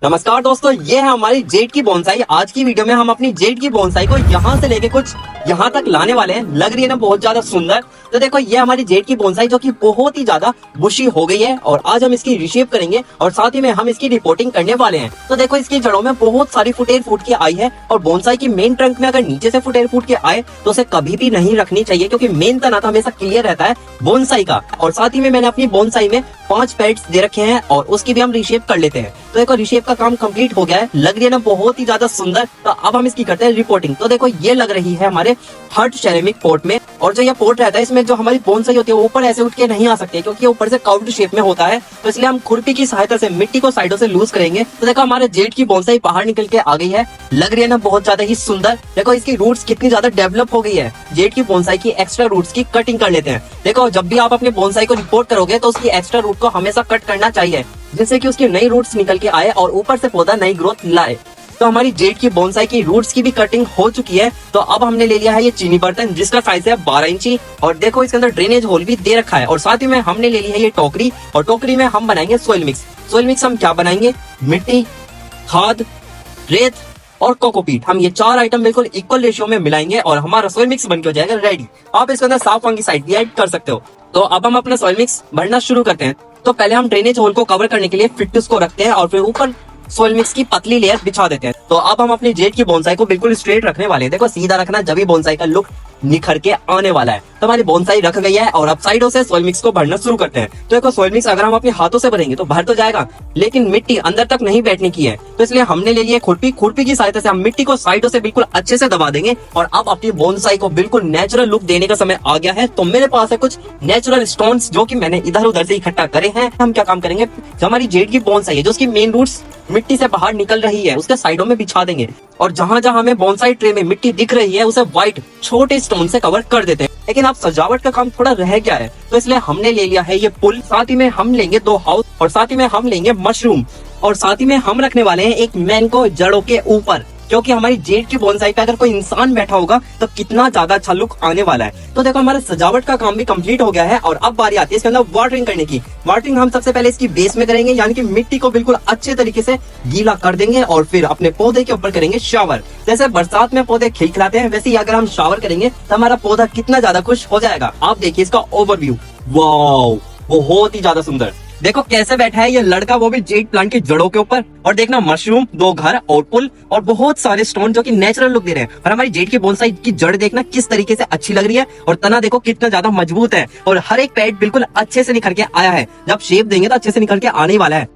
नमस्कार दोस्तों, ये है हमारी जेड की बोनसाई। आज की वीडियो में हम अपनी जेड की बोनसाई को यहाँ से लेके कुछ यहाँ तक लाने वाले हैं। लग रही है ना बहुत ज्यादा सुंदर। तो देखो, ये हमारी जेड की बोनसाई जो कि बहुत ही ज्यादा बुशी हो गई है और आज हम इसकी रिशेप करेंगे और साथ ही में हम इसकी रिपोर्टिंग करने वाले हैं। तो देखो, इसकी जड़ों में बहुत सारी फुटेर फूट के आई है और बोनसाई की मेन ट्रंक में अगर नीचे से फुटेर फूट के आए तो उसे कभी भी नहीं रखनी चाहिए, क्योंकि मेन तना तो हमेशा क्लियर रहता है बोनसाई का। और साथ ही में मैंने अपनी बोनसाई में 5 पैड्स दे रखे हैं और उसकी भी हम रिशेप कर लेते हैं। तो देखो, रिशेप का काम कंप्लीट हो गया है। लग रही है ना बहुत ही ज्यादा सुंदर। तो अब हम इसकी करते हैं रिपोर्टिंग। तो देखो, ये लग रही है हमारे हर्ट सेरेमिक पोर्ट में। और जो ये पोर्ट रहता है, इसमें जो हमारी बोनसाई होती है ऊपर ऐसे उठ के नहीं आ सकती, क्योंकि ये ऊपर से कर्व्ड शेप में होता है। तो इसलिए हम खुरपी की सहायता से मिट्टी को साइडों से लूज करेंगे। तो देखो, हमारे जेड की बोनसाई बाहर निकल के आ गई है। लग रही है ना बहुत ज्यादा ही सुंदर। देखो, इसकी रूट्स कितनी ज्यादा डेवलप हो गई है। जेड की बोनसाई की एक्स्ट्रा रूट्स की कटिंग कर लेते हैं। देखो, जब भी आप अपने बोनसाई को रिपोर्ट करोगे तो उसकी एक्स्ट्रा रूट को हमेशा कट करना चाहिए, जिससे कि उसकी नई रूट्स निकल के आए और ऊपर से पौधा नई ग्रोथ लाए। तो हमारी जेड की बोनसाई की रूट्स की भी कटिंग हो चुकी है। तो अब हमने ले लिया है ये चीनी बर्तन, जिसका साइज है 12 इंची और देखो इसके अंदर ड्रेनेज होल भी दे रखा है। और साथ ही में हमने ले ली है ये टोकरी और टोकरी में हम बनाएंगे सोइल मिक्स। सोइल मिक्स हम क्या बनाएंगे? मिट्टी, खाद, रेत और कोकोपीट। हम ये 4 आइटम बिल्कुल इक्वल रेशियो में मिलाएंगे और हमारा सोइल मिक्स बनके हो जाएगा रेडी। आप इसके अंदर साफ फंगीसाइड भी ऐड कर सकते हो। तो अब हम अपना सोइल मिक्स भरना शुरू करते हैं। तो पहले हम ड्रेनेज होल को कवर करने के लिए फिट्टस को रखते हैं और फिर ऊपर सोइल मिक्स की पतली लेयर बिछा देते हैं। तो अब हम अपनी जेड की बोनसाई को बिल्कुल स्ट्रेट रखने वाले हैं। देखो, सीधा रखना, जब भी बोनसाई का लुक निखर के आने वाला है। तो हमारी बोनसाई रख गई है और अब साइडों से सोइल मिक्स को भरना शुरू करते हैं। तो देखो, सोइल मिक्स अगर हम अपने हाथों से भरेंगे तो भर तो जाएगा, लेकिन मिट्टी अंदर तक नहीं बैठने की है। तो इसलिए हमने ले लिया खुरपी। खुरपी की सहायता से हम मिट्टी को साइडों से बिल्कुल अच्छे से दबा देंगे। और अब अपनी बोनसाई को बिल्कुल नेचुरल लुक देने का समय आ गया है। तो मेरे पास है कुछ नेचुरल स्टोन्स जो कि मैंने इधर उधर से इकट्ठा करे हैं। हम क्या काम करेंगे? जो हमारी जेड की बोनसाई है, जो उसकी मेन रूट्स मिट्टी से बाहर निकल रही है, उसके साइडों में बिछा देंगे। और जहां जहां हमें बोनसाई ट्रे में मिट्टी दिख रही है उसे व्हाइट छोटे स्टोन से कवर कर देते हैं। लेकिन अब सजावट का काम थोड़ा रह गया है, तो इसलिए हमने ले लिया है ये पुल। साथ ही में हम लेंगे 2 हाउस और साथ ही में हम लेंगे मशरूम और साथ ही में हम रखने वाले हैं एक मैन को जड़ों के ऊपर, क्योंकि हमारी जेड की बोनसाई पे अगर कोई इंसान बैठा होगा तो कितना ज्यादा अच्छा लुक आने वाला है। तो देखो, हमारा सजावट का काम भी कंप्लीट हो गया है और अब बारी आती है इसके अंदर वाटरिंग करने की। वाटरिंग हम सबसे पहले इसकी बेस में करेंगे, यानी कि मिट्टी को बिल्कुल अच्छे तरीके से गीला कर देंगे और फिर अपने पौधे के ऊपर करेंगे शावर। जैसे बरसात में पौधे खिलखिलाते हैं, वैसे ही अगर हम शावर करेंगे तो हमारा पौधा कितना ज्यादा खुश हो जाएगा। आप देखिए इसका ओवरव्यू। वाओ, बहुत ही ज्यादा सुंदर। देखो कैसे बैठा है ये लड़का, वो भी जेड प्लांट की जड़ों के ऊपर। और देखना, मशरूम, 2 घर और पुल और बहुत सारे स्टोन जो कि नेचुरल लुक दे रहे हैं। और हमारी जेड की बोनसाई की जड़ देखना किस तरीके से अच्छी लग रही है और तना देखो कितना ज्यादा मजबूत है और हर एक पैड बिल्कुल अच्छे से निखर के आया है। जब शेप देंगे तो अच्छे से निखर के आने वाला है।